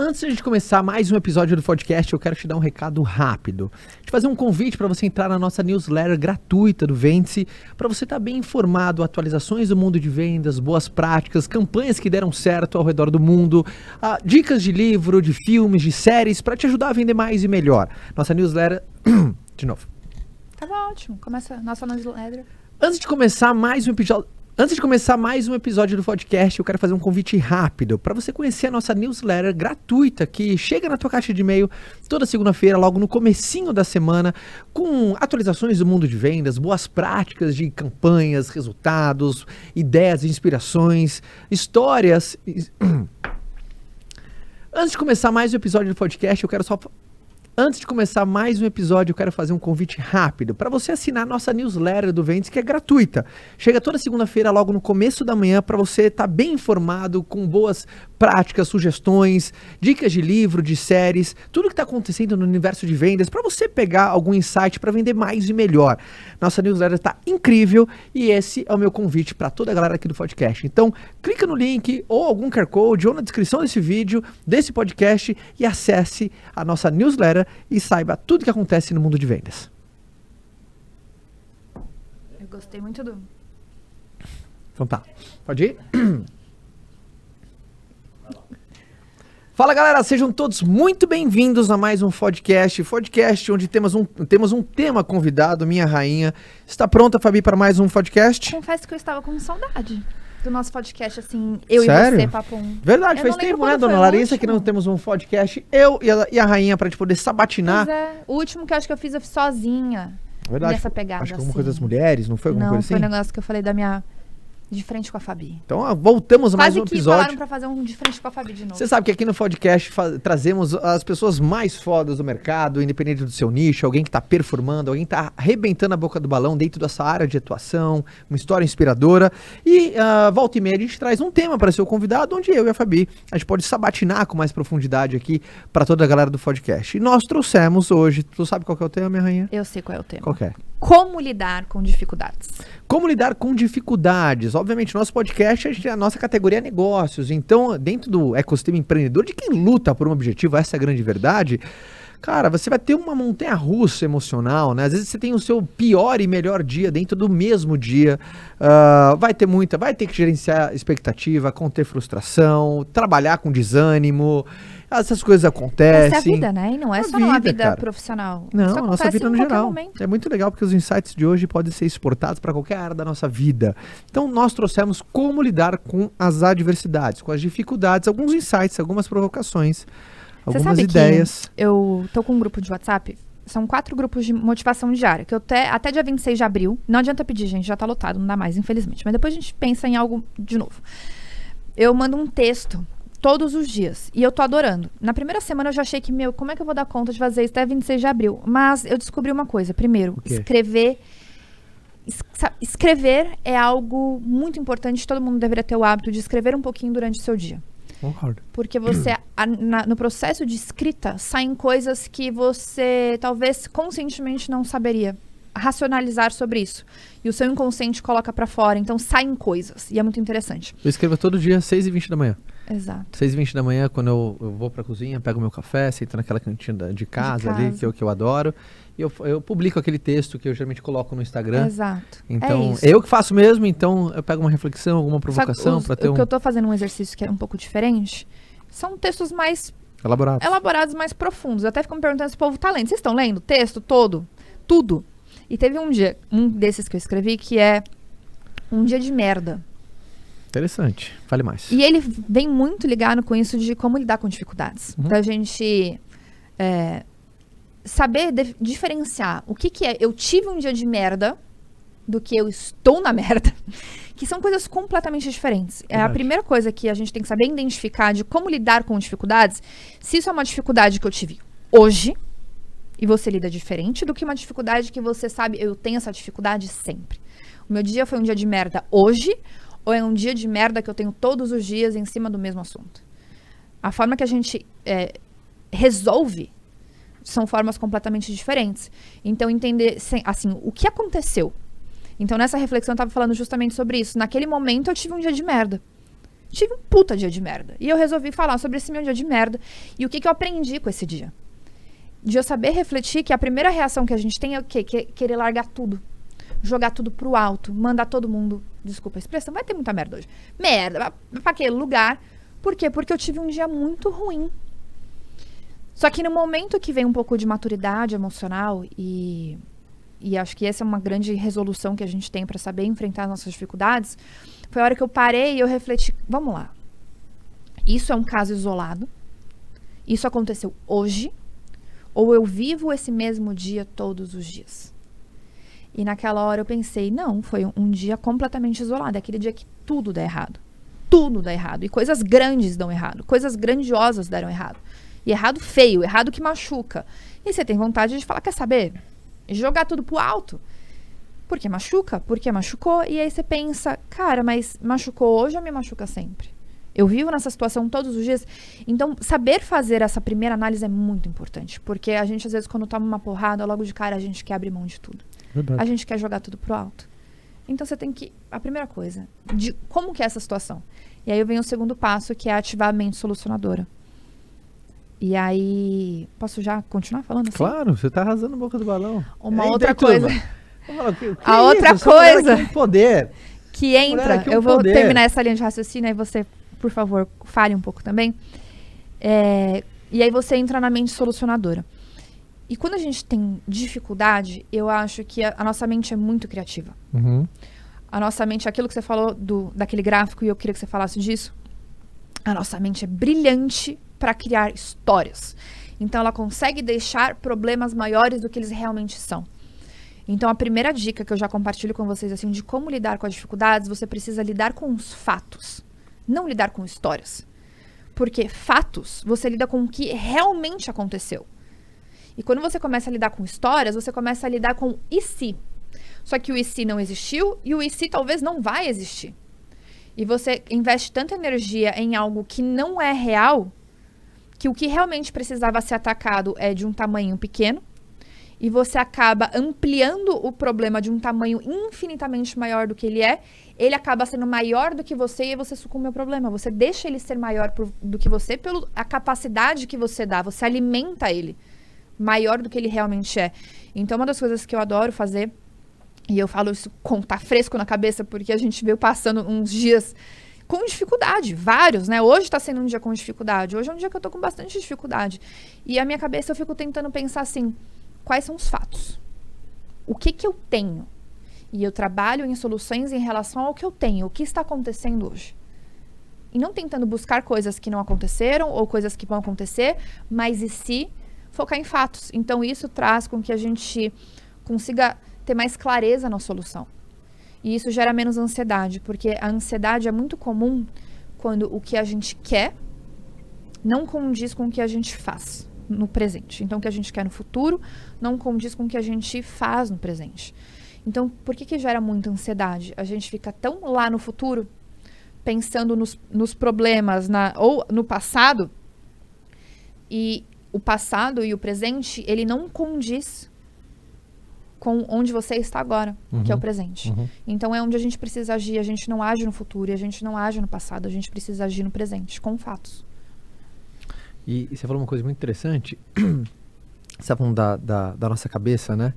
Antes de a gente começar mais um episódio do podcast, eu quero te dar um recado rápido. Te fazer um convite para você entrar na nossa newsletter gratuita do Vende-se, para você estar bem informado, atualizações do mundo de vendas, boas práticas, campanhas que deram certo ao redor do mundo, dicas de livro, de filmes, de séries, para te ajudar a vender mais e melhor. Nossa newsletter... de novo. Tava ótimo. Começa a nossa newsletter. Antes de começar mais um episódio do podcast, eu quero fazer um convite rápido para você conhecer a nossa newsletter gratuita que chega na tua caixa de e-mail toda segunda-feira, logo no comecinho da semana, com atualizações do mundo de vendas, boas práticas de campanhas, resultados, ideias, inspirações, histórias. Antes de começar mais um episódio do podcast, eu quero fazer um convite rápido para você assinar a nossa newsletter do Vende-se, que é gratuita. Chega toda segunda-feira, logo no começo da manhã, para você estar bem informado, com boas práticas, sugestões, dicas de livro, de séries, tudo que está acontecendo no universo de vendas, para você pegar algum insight para vender mais e melhor. Nossa newsletter está incrível e esse é o meu convite para toda a galera aqui do podcast. Então, clica no link ou algum QR Code ou na descrição desse vídeo, desse podcast e acesse a nossa newsletter e saiba tudo que acontece no mundo de vendas. Eu gostei muito do... Então tá, pode ir? Fala galera, sejam todos muito bem-vindos a mais um podcast onde temos um tema convidado, minha rainha. Está pronta, Fabi, para mais um podcast? Confesso que eu estava com saudade do nosso podcast, assim, eu Sério? e você, Papum. Verdade, faz tempo, né, dona Larissa, que não temos um podcast, eu e a rainha, pra gente poder sabatinar. Pois é, o último que eu acho que eu fiz sozinha. Verdade, nessa pegada, acho que alguma assim. coisa das mulheres, não foi alguma coisa assim? Não, foi um negócio que eu falei da minha... De frente com a Fabi. Então, voltamos a mais um Quase que episódio. falaram pra fazer um de frente com a Fabi de novo. Você sabe que aqui no podcast trazemos as pessoas mais fodas do mercado, independente do seu nicho, alguém que está performando, alguém que está arrebentando a boca do balão dentro dessa área de atuação, uma história inspiradora. E volta e meia a gente traz um tema para ser o convidado, onde eu e a Fabi, a gente pode sabatinar com mais profundidade aqui para toda a galera do podcast. E nós trouxemos hoje, tu sabe qual que é o tema, minha rainha? Eu sei qual é o tema. Qual que é? Como lidar com dificuldades. Como lidar com dificuldades? Obviamente, nosso podcast, a nossa categoria é negócios. Então, dentro do ecossistema empreendedor, de quem luta por um objetivo, essa é a grande verdade, cara, você vai ter uma montanha-russa emocional, né? Às vezes você tem o seu pior e melhor dia dentro do mesmo dia. Vai ter que gerenciar expectativa, conter frustração, trabalhar com desânimo. Essas coisas acontecem. Essa é a vida, né? E não é só numa vida profissional. Não, isso a nossa vida no geral. Momento. É muito legal porque os insights de hoje podem ser exportados para qualquer área da nossa vida. Então, nós trouxemos como lidar com as adversidades, com as dificuldades, alguns insights, algumas provocações, algumas ideias. Eu tô com um grupo de WhatsApp. São 4 grupos de motivação diária, que eu até dia 26 de abril, não adianta pedir, gente, já tá lotado, não dá mais, infelizmente. Mas depois a gente pensa em algo de novo. Eu mando um texto todos os dias. E eu tô adorando. Na primeira semana eu já achei que, como é que eu vou dar conta de fazer isso até 26 de abril? Mas eu descobri uma coisa. Primeiro, escrever é algo muito importante. Todo mundo deveria ter o hábito de escrever um pouquinho durante o seu dia. Concordo. Porque você, no processo de escrita, saem coisas que você talvez conscientemente não saberia racionalizar sobre isso. E o seu inconsciente coloca pra fora. Então saem coisas. E é muito interessante. Eu escrevo todo dia, 6h20 da manhã. Exato. 6h20 da manhã, quando eu vou pra cozinha, pego meu café, sento naquela cantina de casa ali, que eu adoro. E eu publico aquele texto que eu geralmente coloco no Instagram. Exato. Então, eu que faço mesmo, então eu pego uma reflexão, alguma provocação para ter que eu tô fazendo um exercício que é um pouco diferente, são textos mais elaborados, mais profundos. Eu até fico me perguntando se o povo tá lendo. Vocês estão lendo o texto todo? Tudo. E teve um dia, um desses que eu escrevi, que é um dia de merda. Interessante. Fale mais. E ele vem muito ligado com isso de como lidar com dificuldades. Da gente saber diferenciar o que é eu tive um dia de merda do que eu estou na merda. Que são coisas completamente diferentes. É a primeira coisa que a gente tem que saber identificar de como lidar com dificuldades. Se isso é uma dificuldade que eu tive hoje, e você lida diferente do que uma dificuldade que você sabe, eu tenho essa dificuldade sempre. O meu dia foi um dia de merda hoje, ou é um dia de merda que eu tenho todos os dias em cima do mesmo assunto? A forma que a gente resolve são formas completamente diferentes. Então, entender, assim, o que aconteceu? Então, nessa reflexão, eu estava falando justamente sobre isso. Naquele momento, eu tive um dia de merda. tive um puta dia de merda. E eu resolvi falar sobre esse meu dia de merda e o que eu aprendi com esse dia. De eu saber refletir que a primeira reação que a gente tem é o quê? Querer largar tudo. Jogar tudo pro alto. Mandar todo mundo... Desculpa a expressão, vai ter muita merda hoje. Merda, pra aquele lugar. Por quê? Porque eu tive um dia muito ruim. Só que no momento que vem um pouco de maturidade emocional e acho que essa é uma grande resolução que a gente tem para saber enfrentar as nossas dificuldades, foi a hora que eu parei e eu refleti, vamos lá. Isso é um caso isolado? Isso aconteceu hoje? Ou eu vivo esse mesmo dia todos os dias? E naquela hora eu pensei, não, foi um dia completamente isolado. É aquele dia que tudo dá errado. Tudo dá errado. E coisas grandes dão errado. Coisas grandiosas deram errado. E errado feio, errado que machuca. E você tem vontade de falar, quer saber? Jogar tudo pro alto. Porque machuca? Porque machucou. E aí você pensa, cara, mas machucou hoje ou me machuca sempre? Eu vivo nessa situação todos os dias. Então, saber fazer essa primeira análise é muito importante. Porque a gente, às vezes, quando toma uma porrada, logo de cara, a gente quer abrir mão de tudo. Verdade. A gente quer jogar tudo pro alto. Então, você tem que... A primeira coisa, de como que é essa situação? E aí vem o segundo passo, que é ativar a mente solucionadora. E aí... Posso já continuar falando assim? Claro, você tá arrasando a boca do balão. Uma outra coisa... A outra coisa... Poder. Que entra... Eu vou terminar essa linha de raciocínio, aí você... Por favor, fale um pouco também. E aí você entra na mente solucionadora. E quando a gente tem dificuldade, eu acho que a nossa mente é muito criativa. Uhum. A nossa mente, aquilo que você falou daquele gráfico, e eu queria que você falasse disso, a nossa mente é brilhante para criar histórias. Então, ela consegue deixar problemas maiores do que eles realmente são. Então, a primeira dica que eu já compartilho com vocês, assim, de como lidar com as dificuldades, você precisa lidar com os fatos. Não lidar com histórias. Porque fatos, você lida com o que realmente aconteceu. E quando você começa a lidar com histórias, você começa a lidar com e se. Só que o e se não existiu e o e se talvez não vai existir. E você investe tanta energia em algo que não é real, que o que realmente precisava ser atacado é de um tamanho pequeno, e você acaba ampliando o problema de um tamanho infinitamente maior do que ele acaba sendo maior do que você e você sucumbe ao problema. Você deixa ele ser maior do que você pela capacidade que você dá, você alimenta ele maior do que ele realmente é. Então, uma das coisas que eu adoro fazer, e eu falo isso com tá fresco na cabeça, porque a gente veio passando uns dias com dificuldade, vários, né? Hoje tá sendo um dia com dificuldade, hoje é um dia que eu tô com bastante dificuldade. E a minha cabeça eu fico tentando pensar assim, quais são os fatos? O que eu tenho? E eu trabalho em soluções em relação ao que eu tenho, o que está acontecendo hoje. E não tentando buscar coisas que não aconteceram ou coisas que vão acontecer, mas e se focar em fatos. Então, isso traz com que a gente consiga ter mais clareza na solução. E isso gera menos ansiedade, porque a ansiedade é muito comum quando o que a gente quer não condiz com o que a gente faz no presente. Então, o que a gente quer no futuro não condiz com o que a gente faz no presente. Então, por que gera muita ansiedade? A gente fica tão lá no futuro, pensando nos problemas ou no passado, e o passado e o presente, ele não condiz com onde você está agora, que é o presente. Uhum. Então, é onde a gente precisa agir. A gente não age no futuro e a gente não age no passado. A gente precisa agir no presente, com fatos. E você falou uma coisa muito interessante. Você está falando da nossa cabeça, né?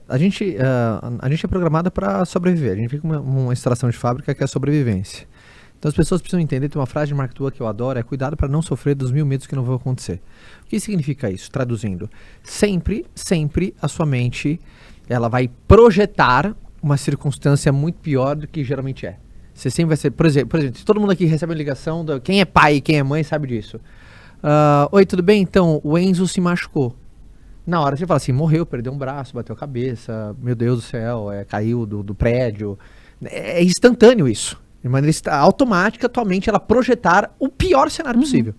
A gente é programada para sobreviver. A gente fica uma instalação de fábrica que é a sobrevivência. Então as pessoas precisam entender, tem uma frase de Mark Twain que eu adoro, é cuidado para não sofrer dos 1000 medos que não vão acontecer. O que significa isso? Traduzindo, sempre a sua mente, ela vai projetar uma circunstância muito pior do que geralmente é. Você sempre vai ser, por exemplo, se todo mundo aqui recebe uma ligação, quem é pai e quem é mãe sabe disso. Oi, tudo bem? Então, o Enzo se machucou. Na hora você fala assim, morreu, perdeu um braço, bateu a cabeça, meu Deus do céu, caiu do prédio. É instantâneo isso. De maneira automática, atualmente, ela projetar o pior cenário possível.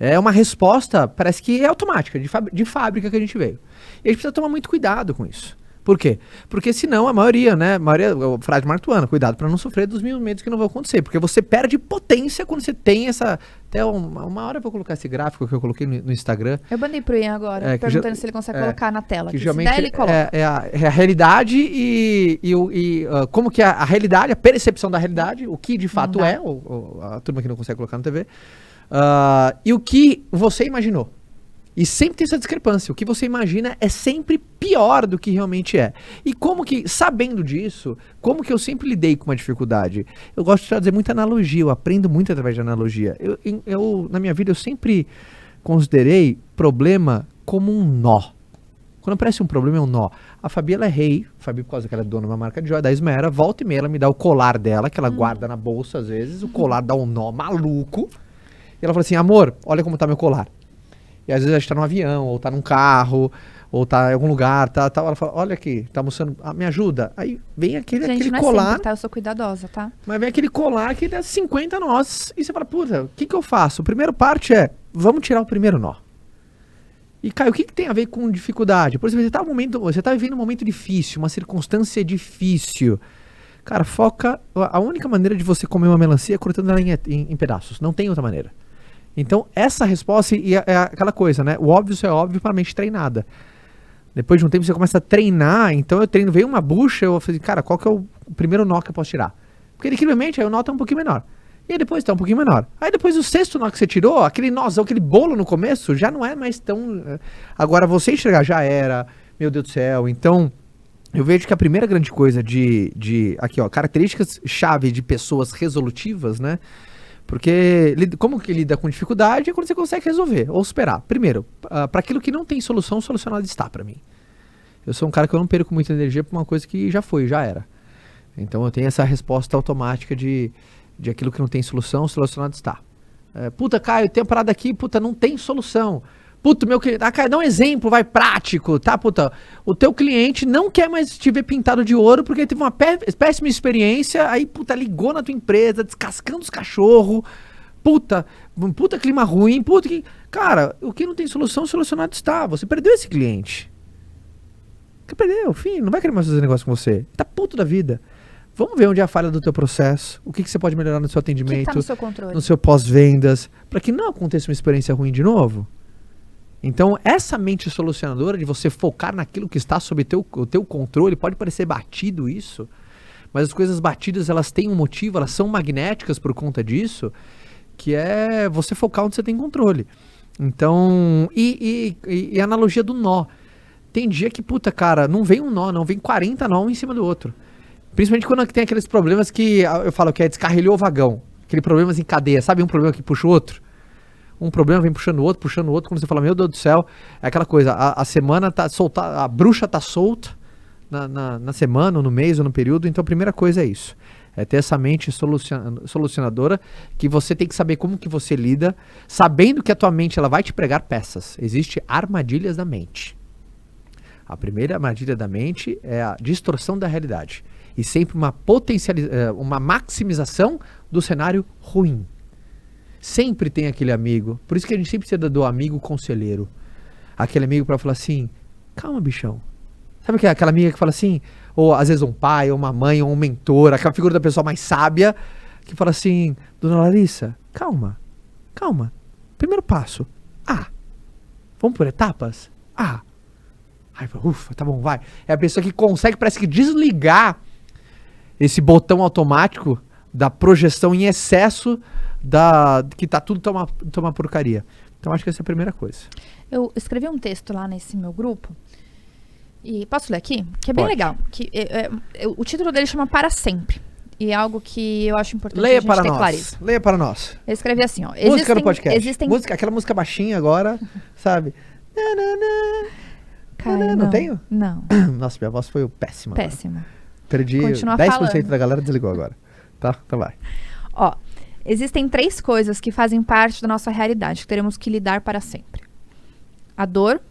É uma resposta, parece que é automática, de fábrica que a gente veio. E a gente precisa tomar muito cuidado com isso. Por quê? Porque senão a maioria, né? O frase martuana, cuidado pra não sofrer dos 1000 medos que não vão acontecer. Porque você perde potência quando você tem essa... Até uma hora eu vou colocar esse gráfico que eu coloquei no Instagram. Eu mandei pro Ian agora, perguntando se ele consegue colocar na tela. Que se geralmente der, ele coloca. é a realidade como que a realidade, a percepção da realidade, o que de fato é, a turma que não consegue colocar na TV, e o que você imaginou. E sempre tem essa discrepância. O que você imagina é sempre pior do que realmente é. E como que, sabendo disso, como que eu sempre lidei com uma dificuldade? Eu gosto de trazer muita analogia, eu aprendo muito através de analogia. Na minha vida, eu sempre considerei problema como um nó. Quando aparece um problema, é um nó. A Fabi, ela é rei. A Fabi, por causa que ela é dona de uma marca de joia, da Esmera, volta e meia, ela me dá o colar dela, que ela guarda na bolsa às vezes. O colar dá um nó maluco. E ela fala assim, amor, olha como tá meu colar. E às vezes a gente tá num avião, ou tá num carro, ou tá em algum lugar, tá. Ela fala, olha aqui, tá mostrando, me ajuda. Aí vem aquele não colar. É sempre, tá? Eu sou cuidadosa, tá? Mas vem aquele colar que dá 50 nós. E você fala, puta, o que eu faço? A primeira parte é, vamos tirar o primeiro nó. E, Caio, o que tem a ver com dificuldade? Por exemplo, você tá vivendo um momento difícil, uma circunstância difícil. Cara, foca. A única maneira de você comer uma melancia é cortando ela em pedaços. Não tem outra maneira. Então, essa resposta é aquela coisa, né? O óbvio só é óbvio para a mente treinada. Depois de um tempo, você começa a treinar. Então, eu treino, veio uma bucha, eu falei, cara, qual que é o primeiro nó que eu posso tirar? Porque, incrivelmente, aí o nó tá um pouquinho menor. E aí depois tá um pouquinho menor. Aí depois o sexto nó que você tirou, aquele nózão, aquele bolo no começo, já não é mais tão... Agora, você enxergar já era, meu Deus do céu. Então, eu vejo que a primeira grande coisa aqui, ó, características-chave de pessoas resolutivas, né? Porque como que lida com dificuldade é quando você consegue resolver ou superar. Primeiro, para aquilo que não tem solução, solucionado está para mim. Eu sou um cara que eu não perco muita energia para uma coisa que já foi, já era. Então eu tenho essa resposta automática de aquilo que não tem solução, solucionado está. Puta, Caio, tem uma parada aqui, puta, não tem solução. Puta, meu cliente, Caio, dá um exemplo, vai, prático, tá, puta. O teu cliente não quer mais te ver pintado de ouro porque teve uma péssima experiência, aí, puta, ligou na tua empresa, descascando os cachorros, puta clima ruim, puta que... Cara, o que não tem solução, solucionado está. Você perdeu esse cliente. Você perdeu, fim, não vai querer mais fazer negócio com você. Tá puto da vida. Vamos ver onde é a falha do teu processo, o que você pode melhorar no seu atendimento, que tá no seu controle, no seu pós-vendas, para que não aconteça uma experiência ruim de novo. Então, essa mente solucionadora de você focar naquilo que está sob o teu controle, pode parecer batido isso, mas as coisas batidas, elas têm um motivo, elas são magnéticas por conta disso, que é você focar onde você tem controle. Então, e a analogia do nó. Tem dia que, puta, cara, não vem um nó, não, vem 40 nó um em cima do outro. Principalmente quando tem aqueles problemas que eu falo que é descarrilhou o vagão. Aquele problemas em cadeia, sabe um problema que puxa o outro? Um problema vem puxando o outro, quando você fala, meu Deus do céu, é aquela coisa, a semana tá solta, a bruxa tá solta na semana, ou no mês, ou no período, então a primeira coisa é isso. É ter essa mente solucionadora, que você tem que saber como que você lida, sabendo que a tua mente ela vai te pregar peças. Existem armadilhas da mente. A primeira armadilha da mente é a distorção da realidade. E sempre uma maximização do cenário ruim. Sempre tem aquele amigo. Por isso que a gente sempre precisa do amigo conselheiro. Aquele amigo para falar assim, calma, bichão. Sabe aquela amiga que fala assim, ou às vezes um pai, ou uma mãe, ou um mentor, aquela figura da pessoa mais sábia, que fala assim, dona Larissa, calma. Primeiro passo, vamos por etapas? Ai, ufa, tá bom, vai. É a pessoa que consegue, parece que desligar esse botão automático da projeção em excesso que tá tudo tomar porcaria. Então acho que essa é a primeira coisa. Eu escrevi um texto lá nesse meu grupo, e posso ler aqui? Que é bem legal. Que, o título dele chama Para Sempre. E é algo que eu acho importante a gente ter clareza. Leia para nós. Eu escrevi assim, ó. Música no podcast. Aquela música baixinha agora, sabe? Caio, não tenho? Não. Nossa, minha voz foi péssima. Péssima. Perdi. Continua 10% falando. da galera desligou agora. Tá? Então vai. Ó, existem 3 coisas que fazem parte da nossa realidade, que teremos que lidar para sempre. A dor,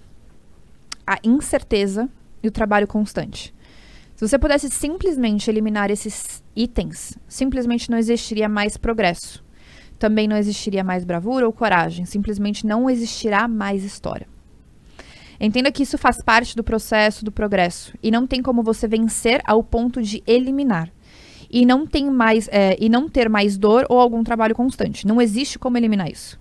a incerteza e o trabalho constante. Se você pudesse simplesmente eliminar esses itens, simplesmente não existiria mais progresso. Também não existiria mais bravura ou coragem. Simplesmente não existirá mais história. Entenda que isso faz parte do processo do progresso. E não tem como você vencer ao ponto de eliminar. E não ter mais dor ou algum trabalho constante. Não existe como eliminar isso.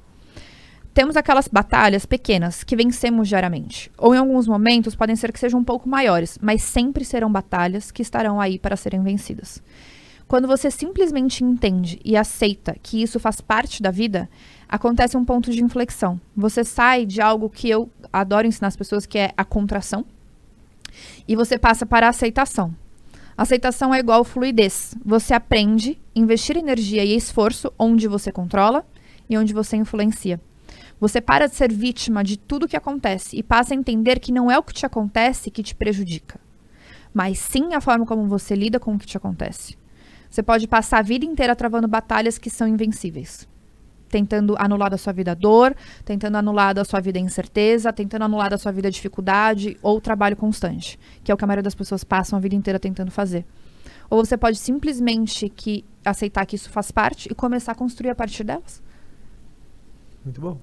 Temos aquelas batalhas pequenas que vencemos diariamente. Ou em alguns momentos podem ser que sejam um pouco maiores, mas sempre serão batalhas que estarão aí para serem vencidas. Quando você simplesmente entende e aceita que isso faz parte da vida, acontece um ponto de inflexão. Você sai de algo que eu adoro ensinar as pessoas, que é a contração, e você passa para a aceitação. Aceitação é igual fluidez. Você aprende a investir energia e esforço onde você controla e onde você influencia. Você para de ser vítima de tudo que acontece e passa a entender que não é o que te acontece que te prejudica, mas sim a forma como você lida com o que te acontece. Você pode passar a vida inteira travando batalhas que são invencíveis. Tentando anular da sua vida a dor, tentando anular da sua vida a incerteza, tentando anular da sua vida a dificuldade ou trabalho constante, que é o que a maioria das pessoas passam a vida inteira tentando fazer. Ou você pode simplesmente aceitar que isso faz parte e começar a construir a partir delas. Muito bom.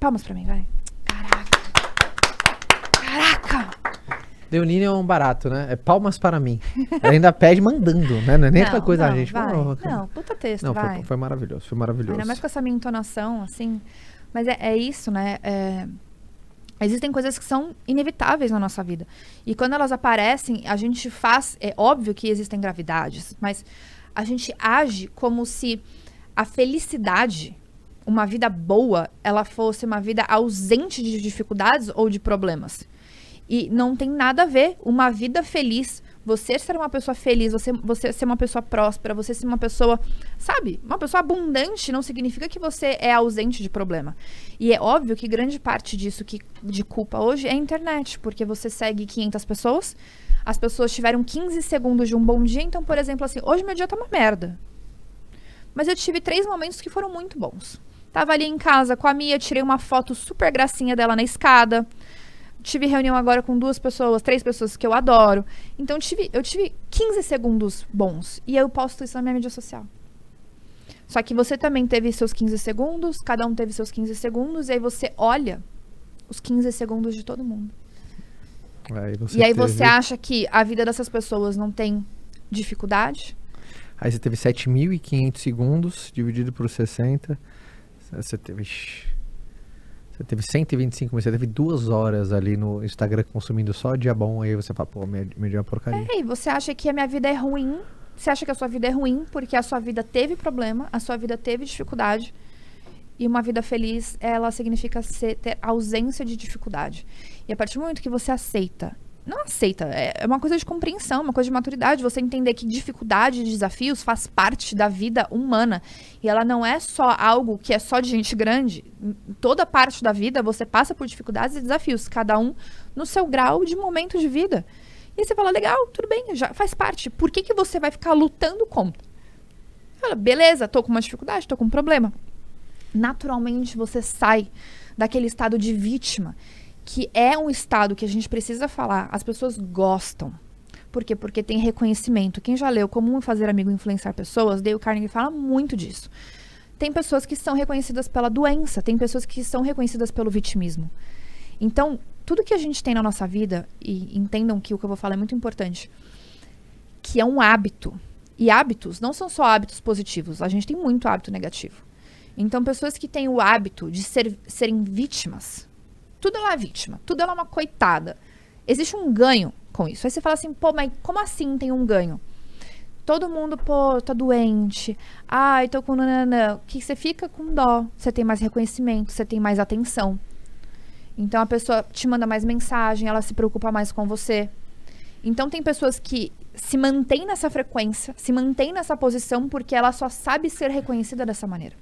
Palmas pra mim, vai. Caraca. Caraca! Leonine é um barato, né? É palmas para mim. Ela ainda pede mandando, né? Não é nem aquela coisa, não, gente. vai. Não, Não, puta texto, não, vai. foi maravilhoso, foi maravilhoso. Ainda mais com essa minha entonação, assim. Mas é isso, né? Existem coisas que são inevitáveis na nossa vida. E quando elas aparecem, a gente faz... É óbvio que existem gravidades, mas a gente age como se a felicidade, uma vida boa, ela fosse uma vida ausente de dificuldades ou de problemas. E não tem nada a ver. Uma vida feliz, você ser uma pessoa feliz, você ser uma pessoa próspera, você ser uma pessoa, sabe? Uma pessoa abundante não significa que você é ausente de problema. E é óbvio que grande parte disso de culpa hoje é a internet, porque você segue 500 pessoas, as pessoas tiveram 15 segundos de um bom dia, então, por exemplo, assim, hoje meu dia tá uma merda. Mas eu tive 3 momentos que foram muito bons. Tava ali em casa com a Mia, tirei uma foto super gracinha dela na escada. Tive reunião agora com 3 pessoas que eu adoro. Então, eu tive 15 segundos bons. E eu posto isso na minha mídia social. Só que você também teve seus 15 segundos, cada um teve seus 15 segundos, e aí você olha os 15 segundos de todo mundo. Aí você acha que a vida dessas pessoas não tem dificuldade? Aí você teve 7.500 segundos, dividido por 60. Você teve 125, mas você teve 2 horas ali no Instagram consumindo só dia bom, aí você fala, pô, meu dia é uma porcaria. E você acha que a minha vida é ruim, você acha que a sua vida é ruim porque a sua vida teve problema, a sua vida teve dificuldade, e uma vida feliz, ela significa ter ausência de dificuldade. E a partir do momento que você aceita, não aceita, é uma coisa de compreensão, uma coisa de maturidade, você entender que dificuldade e desafios faz parte da vida humana. E ela não é só algo que é só de gente grande. Em toda parte da vida você passa por dificuldades e desafios, cada um no seu grau de momento de vida. E aí você fala, legal, tudo bem, já faz parte. Por que você vai ficar lutando contra? Fala, beleza, tô com uma dificuldade, tô com um problema. Naturalmente você sai daquele estado de vítima, que é um estado que a gente precisa falar. As pessoas gostam. Por quê? Porque tem reconhecimento. Quem já leu Como Fazer Amigo e Influenciar Pessoas, Dale Carnegie fala muito disso. Tem pessoas que são reconhecidas pela doença, tem pessoas que são reconhecidas pelo vitimismo. Então, tudo que a gente tem na nossa vida, e entendam que o que eu vou falar é muito importante, que é um hábito. E hábitos não são só hábitos positivos, a gente tem muito hábito negativo. Então, pessoas que têm o hábito de serem vítimas, tudo ela é vítima, tudo ela é uma coitada. Existe um ganho com isso. Aí você fala assim, pô, mas como assim tem um ganho? Todo mundo, pô, tá doente. Ai, tô com nananã. Que você fica com dó. Você tem mais reconhecimento, você tem mais atenção. Então a pessoa te manda mais mensagem, ela se preocupa mais com você. Então tem pessoas que se mantêm nessa frequência, se mantêm nessa posição porque ela só sabe ser reconhecida dessa maneira.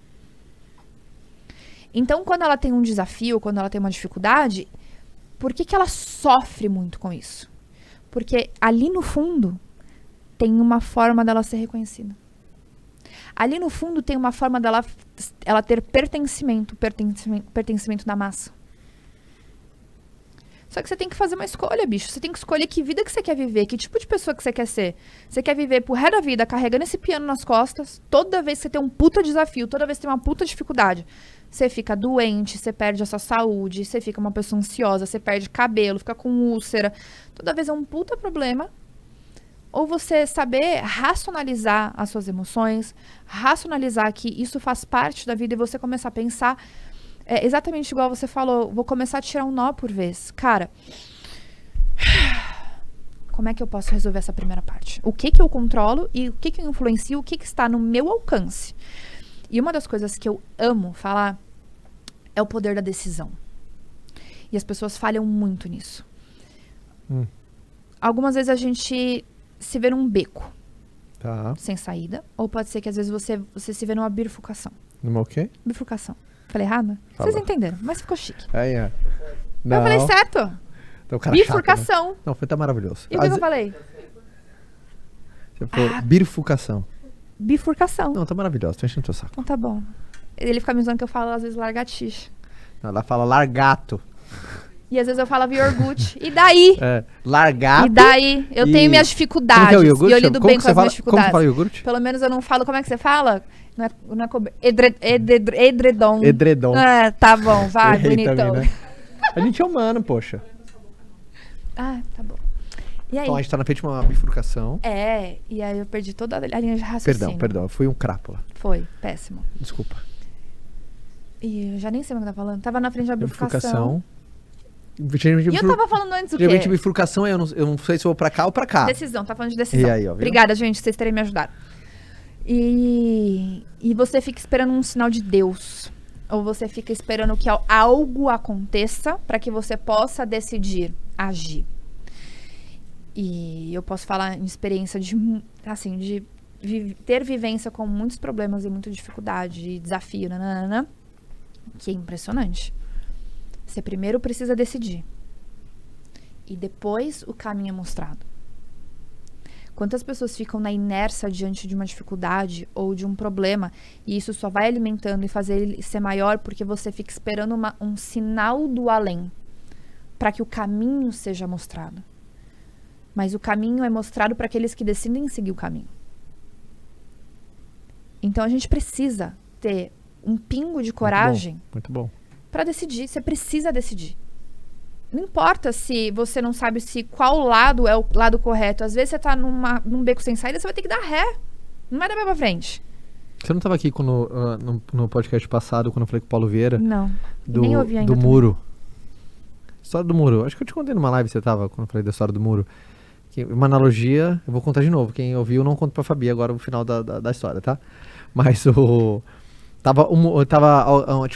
Então, quando ela tem um desafio, quando ela tem uma dificuldade, por que ela sofre muito com isso? Porque ali no fundo tem uma forma dela ser reconhecida. Ali no fundo tem uma forma dela ter pertencimento da massa. Só que você tem que fazer uma escolha, bicho. Você tem que escolher que vida que você quer viver, que tipo de pessoa que você quer ser. Você quer viver pro resto da vida carregando esse piano nas costas, toda vez que você tem um puta desafio, toda vez que você tem uma puta dificuldade. Você fica doente, você perde a sua saúde, você fica uma pessoa ansiosa, você perde cabelo, fica com úlcera. Toda vez é um puta problema. Ou você saber racionalizar as suas emoções, racionalizar que isso faz parte da vida e você começar a pensar... É exatamente igual você falou, vou começar a tirar um nó por vez. Cara, como é que eu posso resolver essa primeira parte? O que eu controlo e o que eu influencio, o que está no meu alcance? E uma das coisas que eu amo falar é o poder da decisão. E as pessoas falham muito nisso. Algumas vezes a gente se vê num beco, sem saída, ou pode ser que às vezes você se vê numa bifurcação. Numa o quê? Bifurcação. Falei errado? Fala. Vocês entenderam, mas ficou chique. Não. Eu falei certo. Então, cara Bifurcação. chato, né? Não, foi tá maravilhoso. E o que eu falei? Você falou bifurcação. Bifurcação. Não, tá maravilhoso, tô enchendo teu saco. Então tá bom. Ele fica me zoando que eu falo às vezes largatixa. Não, ela fala largato. E às vezes eu falo iogurte. E daí? Largato. E daí? Eu tenho minhas dificuldades. Como que é o iogurte? E eu lido bem com as minhas dificuldades. Como que fala iogurte? Pelo menos eu não falo. Como é que você fala? Não é edredom. Edredom. Tá bom, vai, Errei bonitão. também, né? A gente é humano, poxa. Ah, tá bom. E aí? Então a gente tá na frente de uma bifurcação. E aí eu perdi toda a linha de raciocínio. Perdão, eu fui um crápula. Foi, péssimo. Desculpa. E eu já nem sei o que eu tava falando. Tava na frente da bifurcação. E eu tava falando antes o quê? Geralmente bifurcação eu não sei se eu vou pra cá ou pra cá. Decisão, tá falando de decisão. E aí, ó, viu? Obrigada, gente, vocês terem me ajudado. E você fica esperando um sinal de Deus. Ou você fica esperando que algo aconteça para que você possa decidir agir. E eu posso falar em experiência de ter vivência com muitos problemas e muita dificuldade e desafio, nananana, que é impressionante. Você primeiro precisa decidir. E depois o caminho é mostrado. Quantas pessoas ficam na inércia diante de uma dificuldade ou de um problema e isso só vai alimentando e fazer ele ser maior porque você fica esperando um sinal do além para que o caminho seja mostrado. Mas o caminho é mostrado para aqueles que decidem seguir o caminho. Então a gente precisa ter um pingo de coragem. Muito bom. Para decidir. Você precisa decidir. Não importa se você não sabe se qual lado é o lado correto. Às vezes você tá num beco sem saída, você vai ter que dar ré. Não vai dar pra frente. Você não tava aqui no podcast passado, quando eu falei com o Paulo Vieira? Não. Nem ouvi ainda. Do muro. História do muro. Acho que eu te contei numa live, você tava, quando eu falei da história do muro. Uma analogia, eu vou contar de novo. Quem ouviu, não conto pra Fabi agora o final da história, tá? Mas tinha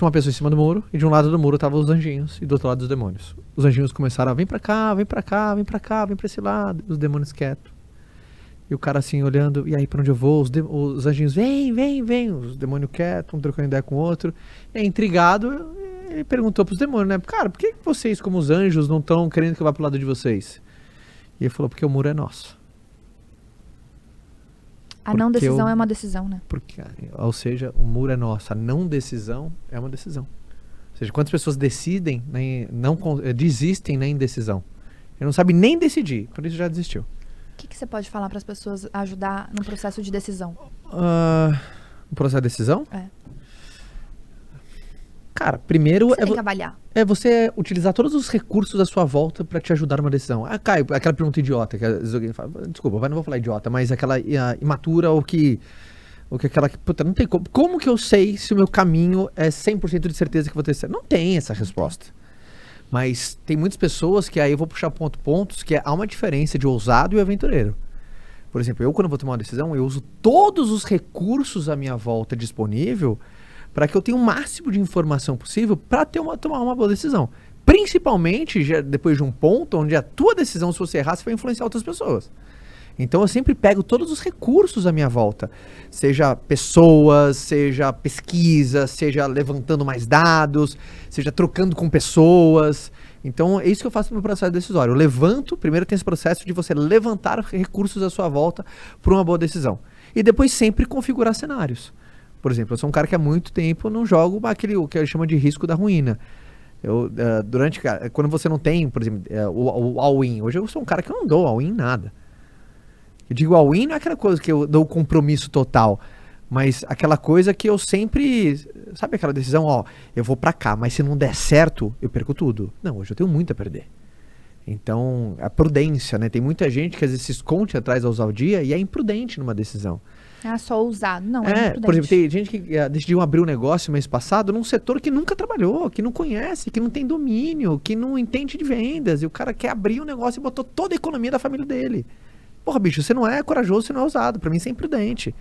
uma pessoa em cima do muro, e de um lado do muro tava os anjinhos, e do outro lado os demônios. Os anjinhos começaram a vem pra cá, vem pra cá, vem pra cá, vem pra esse lado, e os demônios quietos. E o cara assim olhando, e aí pra onde eu vou? Os anjinhos, vem, os demônios quietos, um trocando ideia com o outro. E aí, intrigado, ele perguntou pros demônios, né? Cara, por que vocês, como os anjos, não estão querendo que eu vá pro lado de vocês? E ele falou, porque o muro é nosso. A não decisão é uma decisão, né? Ou seja, o muro é nosso. A não decisão é uma decisão. Ou seja, quantas pessoas decidem, desistem na indecisão? Ele não sabe nem decidir, por isso já desistiu. O que você pode falar para as pessoas ajudar no processo de decisão? No processo de decisão? É. Cara, primeiro você tem que avaliar. É você utilizar todos os recursos à sua volta pra te ajudar numa decisão. Caio, aquela pergunta idiota, que às vezes alguém fala, desculpa, não vou falar idiota, mas aquela imatura ou que aquela que, puta, não tem como. Como que eu sei se o meu caminho é 100% de certeza que vou ter certo? Não tem essa resposta. Mas tem muitas pessoas que aí eu vou puxar pontos que há uma diferença de ousado e aventureiro. Por exemplo, eu quando vou tomar uma decisão, eu uso todos os recursos à minha volta disponível para que eu tenha o máximo de informação possível para tomar uma boa decisão. Principalmente depois de um ponto onde a tua decisão, se você errar, você vai influenciar outras pessoas. Então eu sempre pego todos os recursos à minha volta. Seja pessoas, seja pesquisa, seja levantando mais dados, seja trocando com pessoas. Então é isso que eu faço no meu processo decisório. Eu levanto, primeiro tem esse processo de você levantar recursos à sua volta para uma boa decisão. E depois sempre configurar cenários. Por exemplo, eu sou um cara que há muito tempo não jogo o que ele chama de risco da ruína. Quando você não tem, por exemplo, o all-in. Hoje eu sou um cara que eu não dou all-in em nada. Eu digo all-in não é aquela coisa que eu dou compromisso total, mas aquela coisa que eu sempre... Sabe aquela decisão, ó, eu vou pra cá, mas se não der certo, eu perco tudo. Não, hoje eu tenho muito a perder. Então, a prudência, né? Tem muita gente que às vezes se esconde atrás da ousadia e é imprudente numa decisão. Ah, só ousado. Não, é imprudente. Por exemplo, tem gente que decidiu abrir um negócio mês passado num setor que nunca trabalhou, que não conhece, que não tem domínio, que não entende de vendas. E o cara quer abrir um negócio e botou toda a economia da família dele. Porra, bicho, você não é corajoso, você não é ousado. Pra mim, isso é imprudente.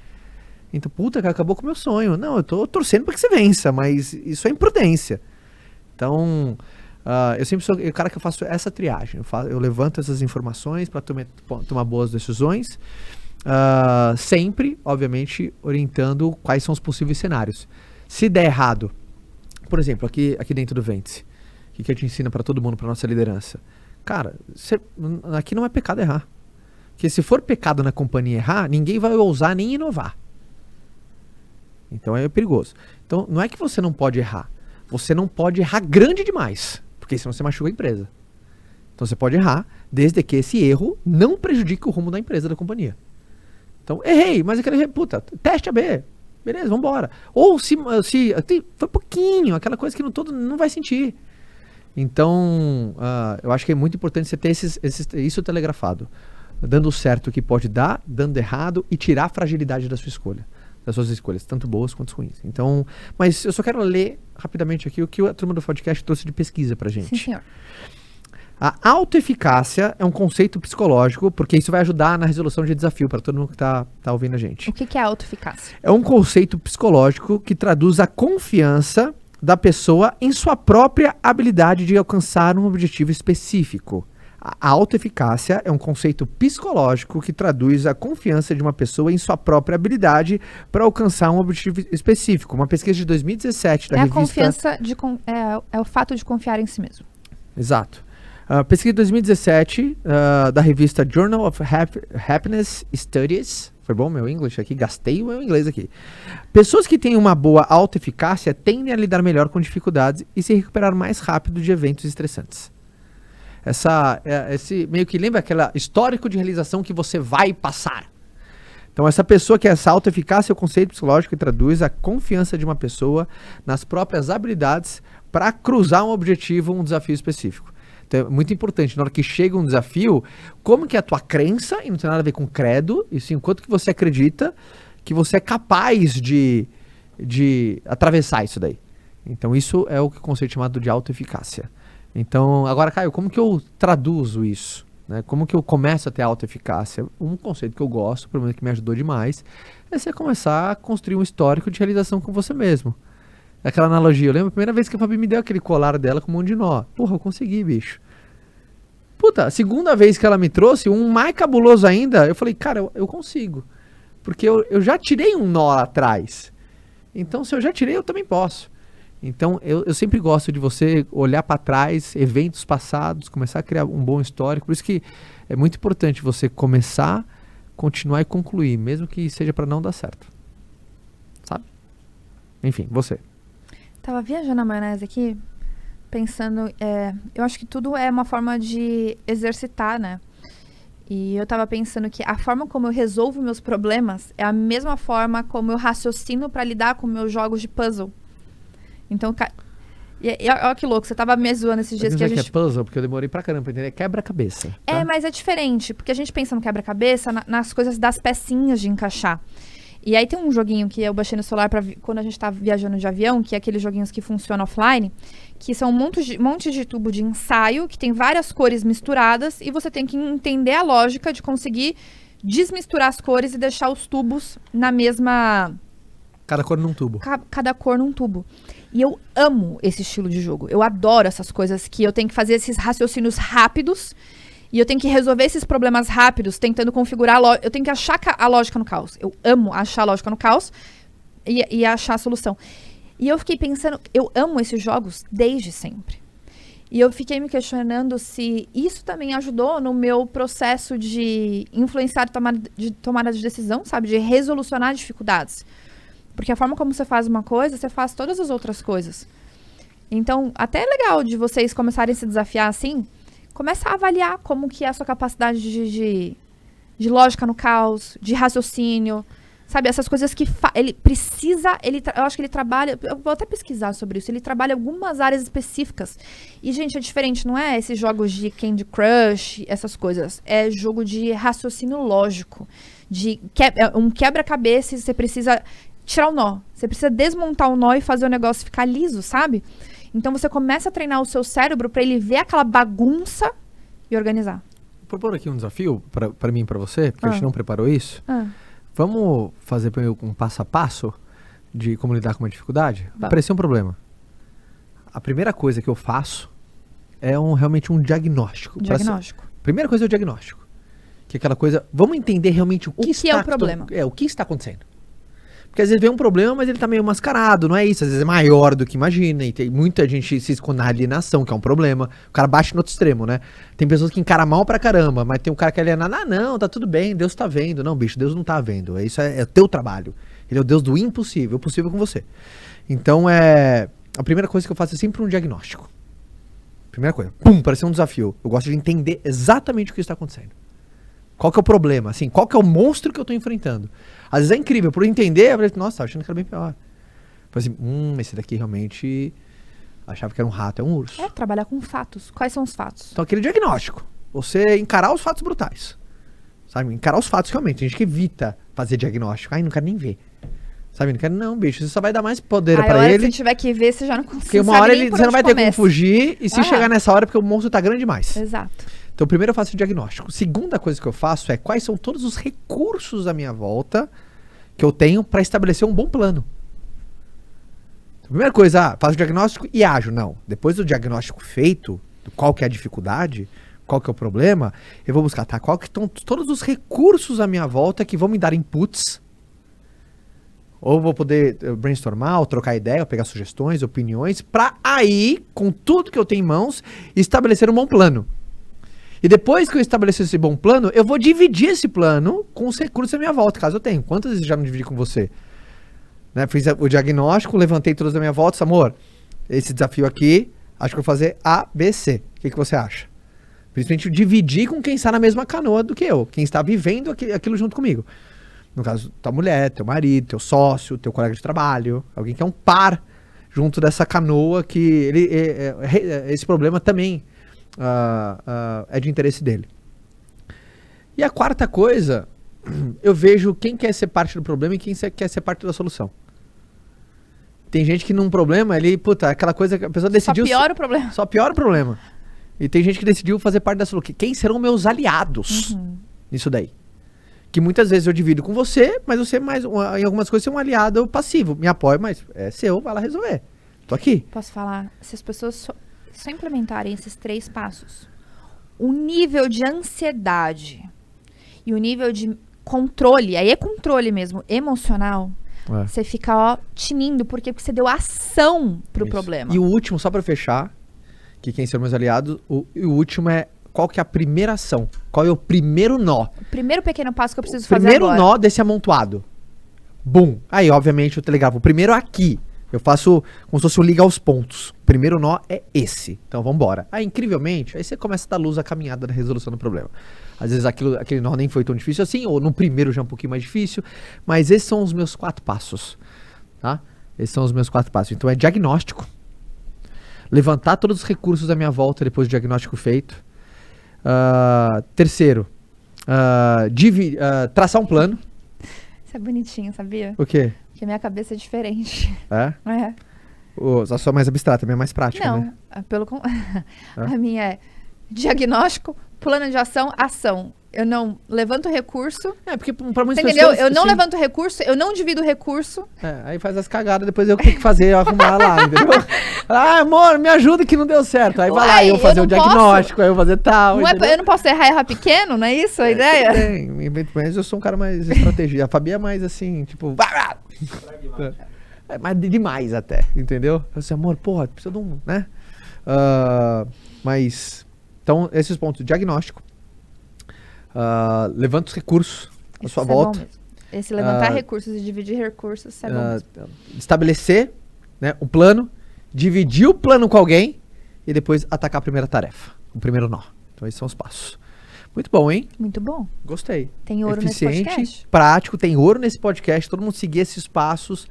Então, puta, cara, acabou com o meu sonho. Não, eu tô torcendo pra que você vença, mas isso é imprudência. Então, eu sempre sou o cara que eu faço essa triagem. Eu levanto essas informações pra tomar boas decisões. Sempre, obviamente, orientando quais são os possíveis cenários. Se der errado, por exemplo, aqui dentro do Vence, que a gente ensina pra todo mundo, pra nossa liderança. Cara, aqui não é pecado errar. Porque se for pecado na companhia errar, ninguém vai ousar nem inovar. Então é perigoso. Então não é que você não pode errar. Você não pode errar grande demais. Porque senão você machuca a empresa. Então você pode errar, desde que esse erro não prejudique o rumo da empresa, da companhia. Então, errei, mas aquele puta, teste AB. Beleza, vambora. Ou se foi pouquinho, aquela coisa que não vai sentir. Então, eu acho que é muito importante você ter isso telegrafado. Dando certo o que pode dar, dando errado e tirar a fragilidade da sua escolha. Das suas escolhas, tanto boas quanto ruins. Então, mas eu só quero ler rapidamente aqui o que a turma do podcast trouxe de pesquisa pra gente. Sim, senhor. A autoeficácia é um conceito psicológico, porque isso vai ajudar na resolução de desafio para todo mundo que tá ouvindo a gente. O que é autoeficácia? É um conceito psicológico que traduz a confiança da pessoa em sua própria habilidade de alcançar um objetivo específico. A autoeficácia é um conceito psicológico que traduz a confiança de uma pessoa em sua própria habilidade para alcançar um objetivo específico. Uma pesquisa de 2017 da revista... A confiança é o fato de confiar em si mesmo. Exato. Pesquisa de 2017 da revista Journal of Happiness Studies. Foi bom meu inglês aqui? Gastei o meu inglês aqui. Pessoas que têm uma boa autoeficácia tendem a lidar melhor com dificuldades e se recuperar mais rápido de eventos estressantes. Esse meio que lembra aquele histórico de realização que você vai passar. Então essa pessoa que é essa autoeficácia é o conceito psicológico que traduz a confiança de uma pessoa nas próprias habilidades para cruzar um objetivo, um desafio específico. Então é muito importante, na hora que chega um desafio, como que é a tua crença, e não tem nada a ver com credo, e sim o quanto que você acredita que você é capaz de atravessar isso daí. Então isso é o conceito chamado de autoeficácia. Então, agora, Caio, como que eu traduzo isso? Né? Como que eu começo a ter autoeficácia? Um conceito que eu gosto, pelo menos que me ajudou demais, é você começar a construir um histórico de realização com você mesmo. Aquela analogia, eu lembro a primeira vez que a Fabi me deu aquele colar dela com um monte de nó. Porra, eu consegui, bicho. Puta, a segunda vez que ela me trouxe, um mais cabuloso ainda, eu falei, cara, eu consigo. Porque eu já tirei um nó lá atrás. Então, se eu já tirei, eu também posso. Então, eu sempre gosto de você olhar para trás, eventos passados, começar a criar um bom histórico. Por isso que é muito importante você começar, continuar e concluir, mesmo que seja para não dar certo. Sabe? Enfim, você. Tava viajando na maionese aqui, pensando... eu acho que tudo é uma forma de exercitar, né? E eu tava pensando que a forma como eu resolvo meus problemas é a mesma forma como eu raciocino para lidar com meus jogos de puzzle. Então, olha que louco, você tava me zoando esses dias que a gente... é puzzle, porque eu demorei pra caramba pra entender, é quebra-cabeça. Tá? Mas é diferente, porque a gente pensa no quebra-cabeça nas coisas das pecinhas de encaixar. E aí tem um joguinho que eu baixei no celular quando a gente tá viajando de avião, que é aqueles joguinhos que funcionam offline, que são montes de tubo de ensaio, que tem várias cores misturadas, e você tem que entender a lógica de conseguir desmisturar as cores e deixar os tubos na mesma... Cada cor num tubo. Cada cor num tubo. E eu amo esse estilo de jogo. Eu adoro essas coisas que eu tenho que fazer esses raciocínios rápidos e eu tenho que resolver esses problemas rápidos, tentando configurar eu tenho que achar a lógica no caos. Eu amo achar a lógica no caos e achar a solução. E eu fiquei pensando, eu amo esses jogos desde sempre. E eu fiquei me questionando se isso também ajudou no meu processo de influenciar tomada de decisão, sabe? De resolucionar dificuldades. Porque a forma como você faz uma coisa, você faz todas as outras coisas. Então, até é legal de vocês começarem a se desafiar assim, começa a avaliar como que é a sua capacidade de lógica no caos, de raciocínio, sabe? Essas coisas que ele precisa, eu acho que ele trabalha, eu vou até pesquisar sobre isso, ele trabalha algumas áreas específicas. E, gente, é diferente, não é esses jogos de Candy Crush, essas coisas. É jogo de raciocínio lógico, um quebra-cabeça e você precisa tirar o nó. Você precisa desmontar o nó e fazer o negócio ficar liso, sabe? Então, você começa a treinar o seu cérebro para ele ver aquela bagunça e organizar. Vou propor aqui um desafio para mim e para você, porque a gente não preparou isso. Vamos fazer primeiro um passo a passo de como lidar com uma dificuldade? Apareceu um problema. A primeira coisa que eu faço é realmente um diagnóstico. Primeira coisa é o diagnóstico. Que é aquela coisa, vamos entender realmente o que é o problema. O que está acontecendo. Porque às vezes vem um problema, mas ele tá meio mascarado, não é isso? Às vezes é maior do que imagina, e tem muita gente se esconde na alienação, que é um problema. O cara bate no outro extremo, né? Tem pessoas que encaram mal pra caramba, mas tem um cara que aliena, não, tá tudo bem, Deus tá vendo. Não, bicho, Deus não tá vendo. Isso é o teu trabalho. Ele é o Deus do impossível, o possível com você. Então, a primeira coisa que eu faço é sempre um diagnóstico. Primeira coisa, parece um desafio. Eu gosto de entender exatamente o que está acontecendo. Qual que é o problema? Assim, qual que é o monstro que eu tô enfrentando? Às vezes é incrível, por entender, eu falei, nossa, tava achando que era bem pior. Falei assim, esse daqui realmente achava que era um rato, é um urso. Trabalhar com fatos. Quais são os fatos? Então aquele diagnóstico, você encarar os fatos brutais. Sabe, encarar os fatos realmente. Tem gente que evita fazer diagnóstico. Ai, não quero nem ver. Sabe, não quero, não, bicho, você só vai dar mais poder pra ele. Se você tiver que ver, você já não consegue. Porque uma hora você não vai ter como fugir, e se chegar nessa hora, porque o monstro tá grande demais. Exato. Então, primeiro eu faço o diagnóstico. Segunda coisa que eu faço é quais são todos os recursos à minha volta que eu tenho para estabelecer um bom plano. Então, primeira coisa, faço o diagnóstico e ajo. Não, depois do diagnóstico feito, qual que é a dificuldade, qual que é o problema, eu vou buscar, qual que estão todos os recursos à minha volta que vão me dar inputs, ou vou poder brainstormar, ou trocar ideia, ou pegar sugestões, opiniões, para aí, com tudo que eu tenho em mãos, estabelecer um bom plano. E depois que eu estabelecer esse bom plano, eu vou dividir esse plano com os recursos à minha volta, caso eu tenha. Quantas vezes eu já não dividi com você? Né? Fiz o diagnóstico, levantei todas da minha volta, amor, esse desafio aqui, acho que eu vou fazer A, B, C. O que você acha? Principalmente dividir com quem está na mesma canoa do que eu, quem está vivendo aquilo junto comigo. No caso, tua mulher, teu marido, teu sócio, teu colega de trabalho, alguém que é um par junto dessa canoa que esse problema também é de interesse dele. E a quarta coisa, eu vejo quem quer ser parte do problema e quem quer ser parte da solução. Tem gente que num problema, aquela coisa que a pessoa decidiu... Só piora o problema. Só piora o problema. E tem gente que decidiu fazer parte da solução. Quem serão meus aliados nisso daí? Que muitas vezes eu divido com você, mas você em algumas coisas você é um aliado passivo. Me apoia, mas é seu, vai lá resolver. Tô aqui. Posso falar? Se as pessoas só implementarem esses 3 passos, o nível de ansiedade e o nível de controle, aí é controle mesmo, emocional, você fica tinindo, porque você deu ação pro problema. E o último, só pra fechar, que quem são meus aliados, o último é qual que é a primeira ação? Qual é o primeiro nó? O primeiro pequeno passo que eu preciso fazer agora. O primeiro nó desse amontoado. Bum. Aí, obviamente, eu telegrafo. O primeiro aqui. Eu faço como se fosse um liga aos pontos. O primeiro nó é esse. Então, vamos embora. Aí, incrivelmente, aí você começa a dar luz à caminhada da resolução do problema. Às vezes, aquele nó nem foi tão difícil assim, ou no primeiro já é um pouquinho mais difícil. Mas esses são os meus 4 passos. Tá? Esses são os meus 4 passos. Então, é diagnóstico. Levantar todos os recursos à minha volta depois do diagnóstico feito. Terceiro, traçar um plano. Isso é bonitinho, sabia? O quê? Porque a minha cabeça é diferente. É? É. A sua é mais abstrata, a minha é mais prática, não, né? A minha é diagnóstico, plano de ação, ação. Eu não levanto recurso. Porque pra muitas pessoas... Entendeu? Eu não assim, levanto recurso, eu não divido recurso. Aí faz as cagadas, depois eu tenho que fazer, arrumar lá, entendeu? Amor, me ajuda que não deu certo. Aí vai lá, eu fazer o diagnóstico, aí eu fazer tal. Eu não posso errar pequeno, não é isso a ideia? Mas eu sou um cara mais estratégia. A Fabi é mais assim, tipo... mais demais até, entendeu? Eu disse, amor, porra, precisa de um, né? Mas, então, esses pontos, diagnóstico, levanta os recursos à sua volta. Bom mesmo. Esse levantar recursos e dividir recursos, isso é bom mesmo. Estabelecer, né, um plano dividir o plano com alguém e depois atacar a primeira tarefa, o primeiro nó. Então esses são os passos. Muito bom, hein? Muito bom. Gostei. Tem ouro nesse podcast. Prático, tem ouro nesse podcast. Todo mundo seguir esses passos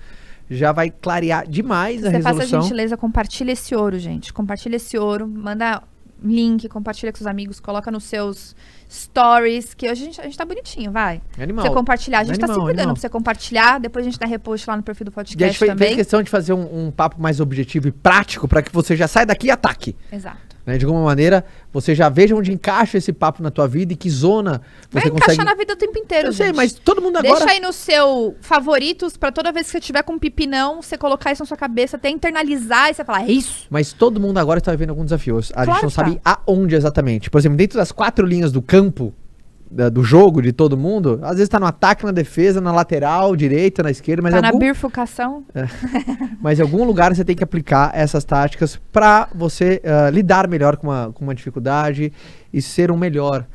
já vai clarear demais a resolução. Você faça a gentileza, compartilha esse ouro, gente. Compartilha esse ouro, manda link, compartilha com seus amigos, coloca nos seus stories, que hoje a gente tá bonitinho, vai. Animal. Você compartilhar, a gente tá se cuidando animal. pra você compartilhar, depois a gente dá repost lá no perfil do E a podcast gente também. fez questão de fazer um papo mais objetivo e prático para que você já saia daqui e ataque. Exato. Né? De alguma maneira, você já veja onde encaixa esse papo na tua vida e que zona Vai você encaixar consegue... na vida o tempo inteiro, Eu sei, gente. mas todo mundo agora... Deixa aí no seu favoritos, pra toda vez que você tiver com um pipinão, você colocar isso na sua cabeça, até internalizar e você falar, é isso. Mas todo mundo agora está vivendo algum desafio. A gente não que tá. sabe aonde exatamente. Por exemplo, dentro das 4 linhas do campo, do jogo de todo mundo, às vezes tá no ataque, na defesa, na lateral, direita, na esquerda, mas Tá na algum... bifurcação. Mas em algum lugar você tem que aplicar essas táticas para você lidar melhor com uma dificuldade e ser um melhor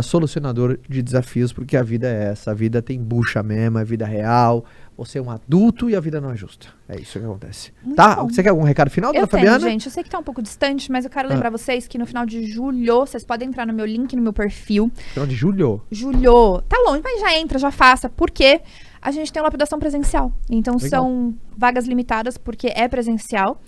solucionador de desafios, porque a vida é essa. A vida tem bucha mesmo, é vida real. Você é um adulto e a vida não é justa. É isso que acontece. Muito Tá? bom. Você quer algum recado final, dona Eu tenho, Fabiana? gente. Eu sei que tá um pouco distante, mas eu quero lembrar vocês que no final de julho, vocês podem entrar no meu link, no meu perfil. Final de julho. Julho. Tá longe, mas já entra, já faça. Porque a gente tem uma lapidação presencial. Então Legal. são vagas limitadas, porque é presencial.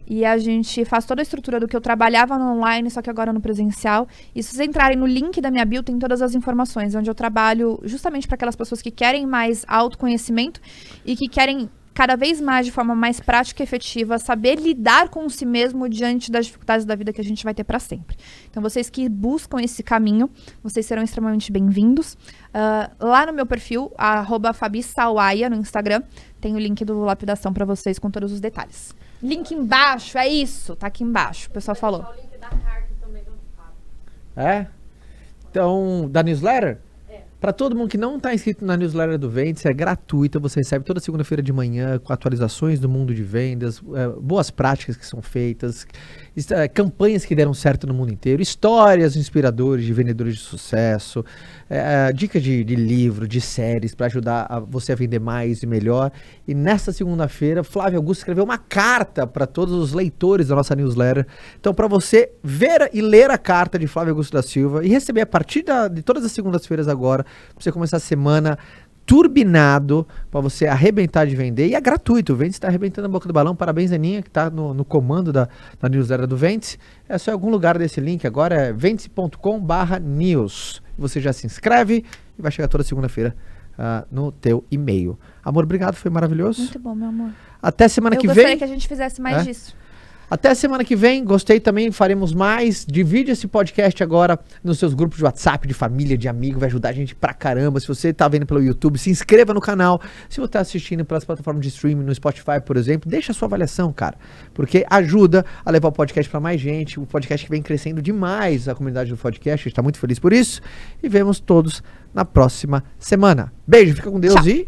E a gente faz toda a estrutura do que eu trabalhava no online, só que agora no presencial. E se vocês entrarem no link da minha bio, tem todas as informações, onde eu trabalho justamente para aquelas pessoas que querem mais autoconhecimento e que querem cada vez mais, de forma mais prática e efetiva, saber lidar com si mesmo diante das dificuldades da vida que a gente vai ter para sempre. Então, vocês que buscam esse caminho, vocês serão extremamente bem-vindos. Lá no meu perfil, @FabiSawaia no Instagram, tem o link do Lapidação para vocês com todos os detalhes. Link embaixo, é isso. Tá aqui embaixo, o pessoal falou. O link da carta também do Fábio. É? Então, da newsletter? Para todo mundo que não está inscrito na newsletter do Vendas, é gratuita, você recebe toda segunda-feira de manhã com atualizações do mundo de vendas, boas práticas que são feitas, campanhas que deram certo no mundo inteiro, histórias inspiradoras de vendedores de sucesso, dicas de livro, de séries para ajudar você a vender mais e melhor. E nesta segunda-feira, Flávio Augusto escreveu uma carta para todos os leitores da nossa newsletter. Então, para você ver e ler a carta de Flávio Augusto da Silva e receber a partir de todas as segundas-feiras agora, pra você começar a semana turbinado, pra você arrebentar de vender, e é gratuito. O Vendas tá arrebentando a boca do balão. Parabéns, Aninha, que tá no comando da newsletter do Vendas. É só em algum lugar desse link agora, é vendas.com/news. Você já se inscreve e vai chegar toda segunda-feira no teu e-mail. Amor, obrigado, foi maravilhoso. Muito bom, meu amor. Até semana Eu que gostaria vem. que a gente fizesse mais disso. Até semana que vem, gostei também, faremos mais. Divide esse podcast agora nos seus grupos de WhatsApp, de família, de amigo, vai ajudar a gente pra caramba. Se você tá vendo pelo YouTube, se inscreva no canal. Se você tá assistindo pelas plataformas de streaming, no Spotify, por exemplo, deixa a sua avaliação, cara, porque ajuda a levar o podcast pra mais gente. O podcast que vem crescendo demais, a comunidade do podcast, a gente tá muito feliz por isso. E vemos todos na próxima semana. Beijo, fica com Deus. Tchau. E